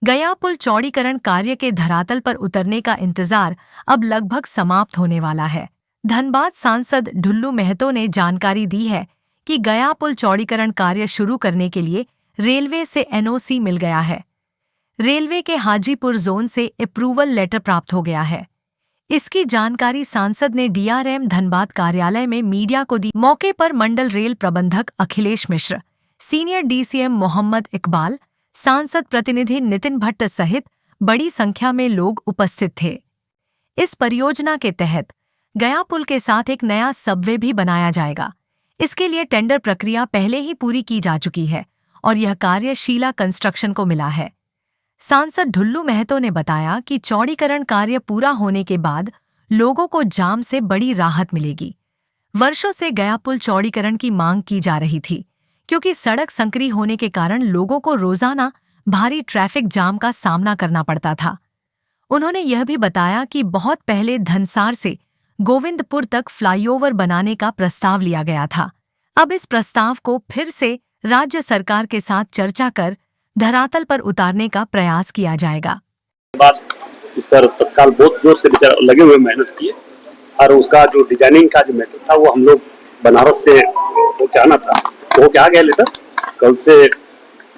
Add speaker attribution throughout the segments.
Speaker 1: गया पुल चौड़ीकरण कार्य के धरातल पर उतरने का इंतजार अब लगभग समाप्त होने वाला है। धनबाद सांसद ढुल्लू महतो ने जानकारी दी है कि गया पुल चौड़ीकरण कार्य शुरू करने के लिए रेलवे से एनओसी मिल गया है। रेलवे के हाजीपुर जोन से अप्रूवल लेटर प्राप्त हो गया है। इसकी जानकारी सांसद ने डीआरएम धनबाद कार्यालय में मीडिया को दी। मौके पर मंडल रेल प्रबंधक अखिलेश मिश्र, सीनियर डीसीएम मोहम्मद इकबाल, सांसद प्रतिनिधि नितिन भट्ट सहित बड़ी संख्या में लोग उपस्थित थे। इस परियोजना के तहत गया पुल के साथ एक नया सबवे भी बनाया जाएगा। इसके लिए टेंडर प्रक्रिया पहले ही पूरी की जा चुकी है और यह कार्य शीला कंस्ट्रक्शन को मिला है। सांसद ढुल्लू महतो ने बताया कि चौड़ीकरण कार्य पूरा होने के बाद लोगों को जाम से बड़ी राहत मिलेगी। वर्षों से गया पुल चौड़ीकरण की मांग की जा रही थी, क्योंकि सड़क संकरी होने के कारण लोगों को रोजाना भारी ट्रैफिक जाम का सामना करना पड़ता था। उन्होंने यह भी बताया कि बहुत पहले धनसार से गोविंदपुर तक फ्लाईओवर बनाने का प्रस्ताव लिया गया था। अब इस प्रस्ताव को फिर से राज्य सरकार के साथ चर्चा कर धरातल पर उतारने का प्रयास किया जाएगा।
Speaker 2: बाद इस पर तत्काल बहुत जोर से लगे हुए मेहनत किए और उसका जो डिजाइनिंग का जो मेथड था वो हम लोग बनारस से वो क्या आना था वो क्या गए लेकर कल से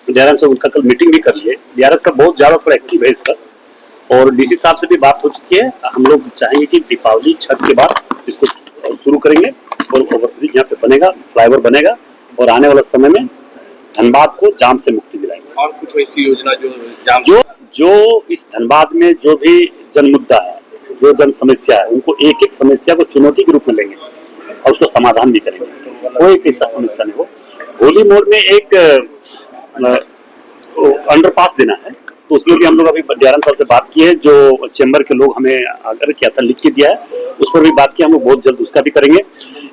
Speaker 2: डीआरएम से उनका कल मीटिंग भी कर लिए। डीआरएम का बहुत ज्यादा थोड़ा एक्टिव है इस पर और डीसी साहब से भी बात हो चुकी है। हम लोग चाहेंगे कि दीपावली छठ के बाद इसको शुरू करेंगे और ओवरब्रिज यहाँ पे बनेगा, फ्लाईओवर बनेगा और आने वाले समय में धनबाद को जाम से मुक्ति दिलाएंगे।
Speaker 3: और कुछ ऐसी योजना
Speaker 2: जो इस धनबाद में जो भी जन मुद्दा है, जो जन समस्या है, उनको एक एक समस्या को चुनौती के रूप में लेंगे और उसको समाधान भी करेंगे। कोई ऐसा समस्या नहीं हो। होली मोड़ में एक अंडरपास देना है तो उसमें भी हम लोग अभी डीआरएम साहब से बात की है। जो चैम्बर के लोग हमें आग्रह किया था, लिख के दिया है, उस पर भी बात की। हम लोग बहुत जल्द उसका भी करेंगे।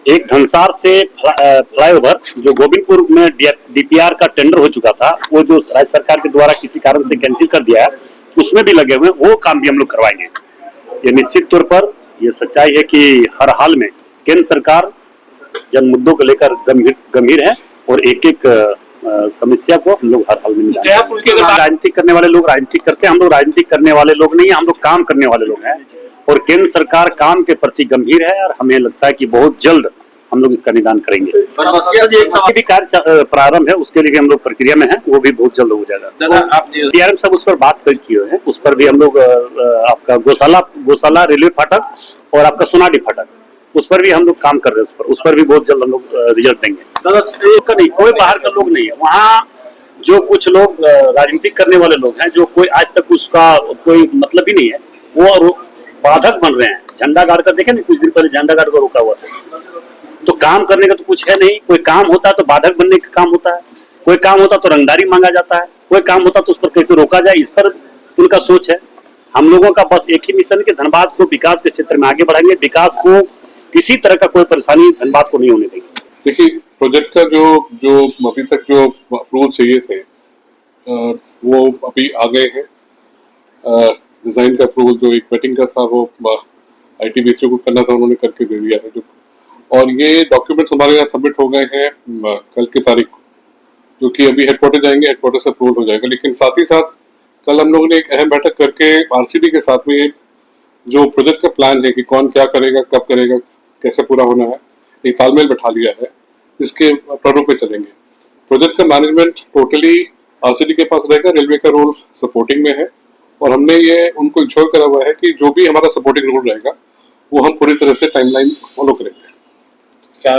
Speaker 2: एक धनसार से फ्लाईओवर जो गोविंदपुर में डीपीआर का टेंडर हो चुका था, वो जो राज्य सरकार के द्वारा किसी कारण से कैंसिल कर दिया है, उसमें भी लगे हुए हैं। वो काम भी हम लोग करवाएंगे। ये निश्चित तौर पर ये सच्चाई है कि हर हाल में केंद्र सरकार जन मुद्दों को लेकर गंभीर है और एक एक समस्या को हम लोग हर हाल में मिलाएंगे। राजनीति करने वाले लोग राजनीति करते हैं, हम लोग राजनीति करने वाले लोग नहीं है, हम लोग काम करने वाले लोग हैं और केंद्र सरकार काम के प्रति गंभीर है और हमें लगता है कि बहुत जल्द हम लोग इसका निदान करेंगे। भी कार्य प्रारंभ है, उसके लिए हम लोग प्रक्रिया में हैं, वो भी बहुत जल्द हो जाएगा। डीआरएम साहब उस पर बात किए हैं, उस पर भी हम लोग आपका गौशाला रेलवे फाटक और आपका सोनाडी फाटक, उस पर भी हम लोग काम कर रहे हैं। उस पर भी बहुत जल्द हम लोग रिजल्ट देंगे। नहीं, कोई बाहर का लोग नहीं है वहाँ। जो कुछ लोग राजनीति करने वाले लोग हैं, जो कोई आज तक उसका कोई मतलब ही नहीं है, वो बाधक बन रहे हैं। झंडा गाड़ कर देखे ना, कुछ दिन पहले झंडा गाड़ कर रुका हुआ था। तो काम करने का तो कुछ है नहीं। कोई काम होता है तो बाधक बनने का काम होता है, कोई काम होता तो रंगदारी मांगा जाता है, कोई काम होता तो उस पर कैसे रोका जाए, इस पर उनका सोच है। हम लोगों का बस एक ही मिशन कि धनबाद को विकास के क्षेत्र में आगे बढ़ाएंगे। विकास को किसी तरह का कोई परेशानी धनबाद को नहीं होने देंगे।
Speaker 4: देखिए, प्रोजेक्ट का जो अभी तक जो अप्रूवल चाहिए थे वो अभी आ गए हैं। डिजाइन का अप्रूवल जो एक वेटिंग का था वो आईटीबीएचओ को करना था, उन्होंने करके दे दिया है। जो और ये डॉक्यूमेंट्स हमारे यहाँ सबमिट हो गए हैं कल की तारीख को, जो कि अभी हेडक्वार्टर जाएंगे, हेडक्वार्टर से अप्रूवल हो जाएगा। लेकिन साथ ही साथ कल हम लोगों ने एक अहम बैठक करके आरसीडी के साथ में जो प्रोजेक्ट का प्लान है कि कौन क्या करेगा, कब करेगा, कैसे पूरा होना है, एक तालमेल बैठा लिया है। इसके प्रारूप में चलेंगे। प्रोजेक्ट का मैनेजमेंट टोटली आरसीडी के पास रहेगा। रेलवे का रोल सपोर्टिंग में है और हमने ये उनको इंश्योर करा हुआ है कि जो भी हमारा सपोर्टिंग रोल रहेगा वो हम पूरी तरह से टाइमलाइन फॉलो करेंगे।
Speaker 3: क्या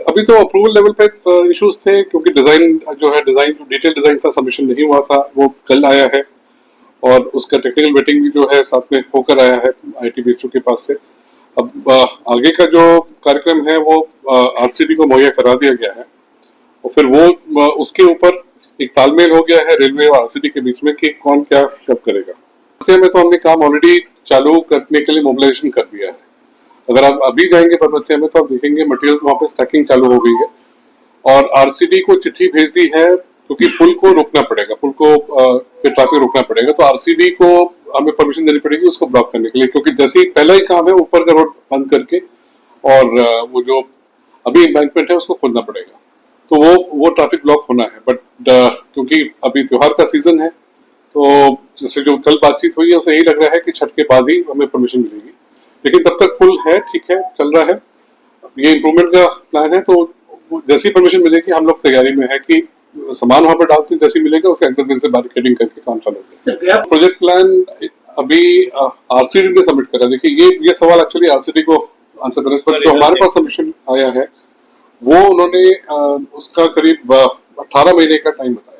Speaker 4: अभी तो अप्रूवल लेवल पे इश्यूज थे, क्योंकि डिजाइन जो डिटेल डिजाइन था, सबमिशन नहीं हुआ था, वो कल आया है और उसका टेक्निकल वेटिंग भी जो है साथ में होकर आया है आईटीबीएचओ के पास से। अब आगे का जो कार्यक्रम है वो आरसीडी को मुहैया करा दिया गया है और फिर वो उसके ऊपर एक तालमेल हो गया है रेलवे और आरसीडी के बीच में कि कौन क्या कब करेगा। ऐसे में तो हमने काम ऑलरेडी चालू करने के लिए मोबिलाइजेशन कर दिया है। अगर आप अभी जाएंगे परमसिया में तो आप देखेंगे मटेरियल वहाँ पे स्टैकिंग चालू हो गई है और आरसीडी को चिट्ठी भेज दी है, क्योंकि पुल को रोकना पड़ेगा, पुल को ट्रैफिक रोकना पड़ेगा। तो आरसीडी को हमें परमिशन देनी पड़ेगी उसको ब्लॉक करने के लिए, क्योंकि जैसे ही पहला ही काम है ऊपर का रोड बंद करके और वो जो अभी एम्बैंकमेंट है उसको खोलना पड़ेगा। तो वो ट्रैफिक ब्लॉक होना है। बट क्योंकि अभी त्योहार का सीजन है तो जैसे जो कल बातचीत हुई है उसे यही लग रहा है कि छठ के बाद ही हमें परमिशन मिलेगी, लेकिन तब तक पुल है, ठीक है, चल रहा है, ये इम्प्रूवमेंट का प्लान है। तो जैसी परमिशन मिलेगी हम लोग तैयारी में है कि सामान वहां पर डालते जैसे मिलेगा उसके अगले दिन से बैरिकेडिंग करके काम चालू होगा। प्रोजेक्ट प्लान अभी आरसीडी ने सबमिट करा। देखिए ये सवाल एक्चुअली आरसीडी को आंसर करना है, जो हमारे पास सबमिशन आया है वो उन्होंने उसका करीब 18 महीने का टाइम बताया।